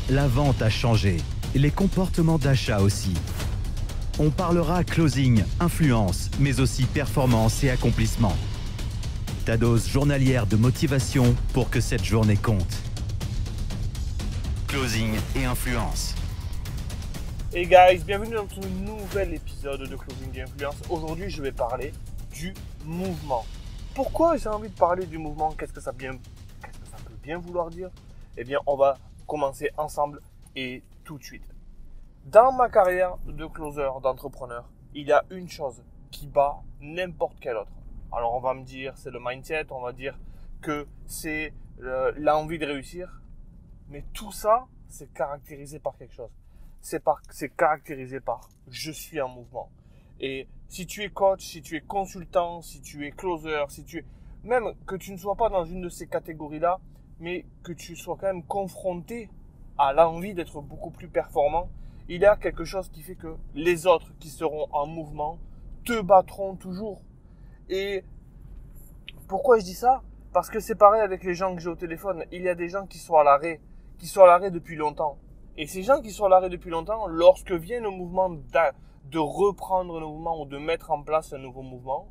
la vente a changé, les comportements d'achat aussi. On parlera closing, influence, mais aussi performance et accomplissement. Ta dose journalière de motivation pour que cette journée compte. Closing et influence. Hey guys, bienvenue dans ce nouvel épisode de Closing et Influence. Aujourd'hui, je vais parler du mouvement. Pourquoi j'ai envie de parler du mouvement? Qu'est-ce que ça peut bien vouloir dire? Eh bien, on va commencer ensemble et tout de suite. Dans ma carrière de closer, d'entrepreneur, il y a une chose qui bat n'importe quelle autre. Alors, on va me dire, c'est le mindset, on va dire que c'est l'envie de réussir. Mais tout ça, c'est caractérisé par quelque chose. C'est caractérisé par « je suis en mouvement ». Et si tu es coach, si tu es consultant, si tu es closer, même que tu ne sois pas dans une de ces catégories-là, mais que tu sois quand même confronté à l'envie d'être beaucoup plus performant, il y a quelque chose qui fait que les autres qui seront en mouvement te battront toujours. Et pourquoi je dis ça? Parce que c'est pareil avec les gens que j'ai au téléphone. Il y a des gens qui sont à l'arrêt depuis longtemps. Et ces gens qui sont à l'arrêt depuis longtemps, lorsque vient le mouvement de reprendre le mouvement ou de mettre en place un nouveau mouvement,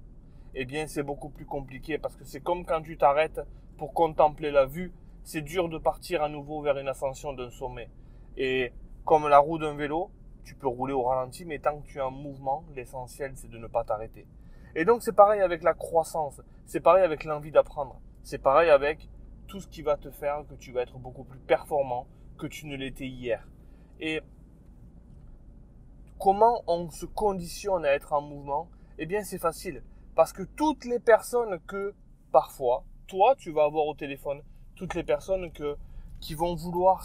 eh bien c'est beaucoup plus compliqué parce que c'est comme quand tu t'arrêtes pour contempler la vue. C'est dur de partir à nouveau vers une ascension d'un sommet. Et comme la roue d'un vélo, tu peux rouler au ralenti, mais tant que tu es en mouvement, l'essentiel c'est de ne pas t'arrêter. Et donc c'est pareil avec la croissance, c'est pareil avec l'envie d'apprendre, c'est pareil avec tout ce qui va te faire que tu vas être beaucoup plus performant que tu ne l'étais hier. Et comment on se conditionne à être en mouvement? Eh bien c'est facile, parce que toutes les personnes que parfois, toi tu vas avoir au téléphone, toutes les personnes qui vont vouloir,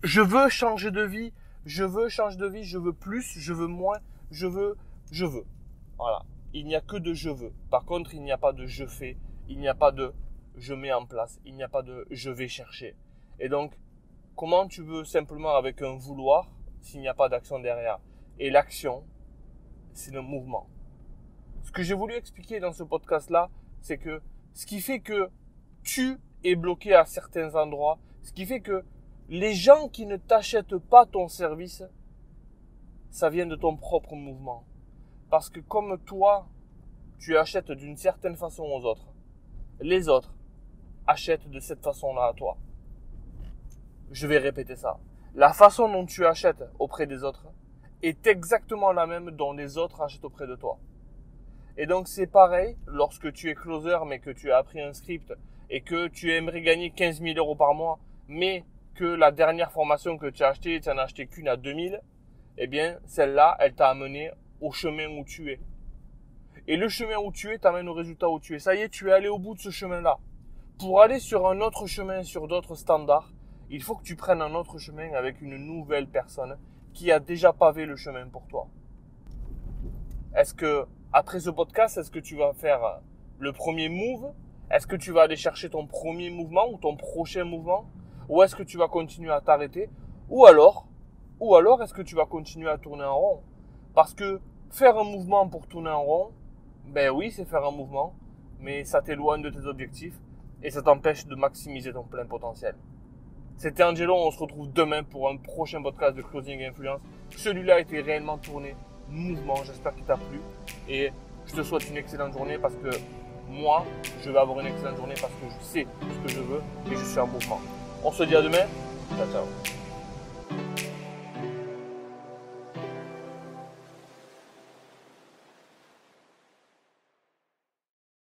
je veux changer de vie, je veux plus, je veux moins, je veux. Voilà. Il n'y a que de je veux. Par contre, il n'y a pas de je fais, il n'y a pas de je mets en place, il n'y a pas de je vais chercher. Et donc, comment tu veux simplement avec un vouloir s'il n'y a pas d'action derrière? Et l'action, c'est le mouvement. Ce que j'ai voulu expliquer dans ce podcast-là, c'est que ce qui fait que tu es bloqué à certains endroits, ce qui fait que les gens qui ne t'achètent pas ton service, ça vient de ton propre mouvement. Parce que comme toi, tu achètes d'une certaine façon aux autres, les autres achètent de cette façon-là à toi. Je vais répéter ça. La façon dont tu achètes auprès des autres est exactement la même dont les autres achètent auprès de toi. Et donc c'est pareil lorsque tu es closer mais que tu as appris un script et que tu aimerais gagner 15 000 euros par mois, mais que la dernière formation que tu as achetée, tu n'en as acheté qu'une à 2000, eh bien celle-là, elle t'a amené au chemin où tu es. Et le chemin où tu es t'amène au résultat où tu es. Ça y est, tu es allé au bout de ce chemin-là. Pour aller sur un autre chemin, sur d'autres standards, il faut que tu prennes un autre chemin avec une nouvelle personne qui a déjà pavé le chemin pour toi. Est-ce que, après ce podcast, est-ce que tu vas faire le premier move? Est-ce que tu vas aller chercher ton premier mouvement ou ton prochain mouvement? Ou est-ce que tu vas continuer à t'arrêter? Ou alors, est-ce que tu vas continuer à tourner en rond? Parce que faire un mouvement pour tourner en rond, ben oui, c'est faire un mouvement, mais ça t'éloigne de tes objectifs et ça t'empêche de maximiser ton plein potentiel. C'était Angelo, on se retrouve demain pour un prochain podcast de Closing et Influence. Celui-là a été réellement tourné mouvement, j'espère qu'il t'a plu et je te souhaite une excellente journée parce que moi, je vais avoir une excellente journée parce que je sais ce que je veux et je suis en mouvement. On se dit à demain. Ciao, ciao.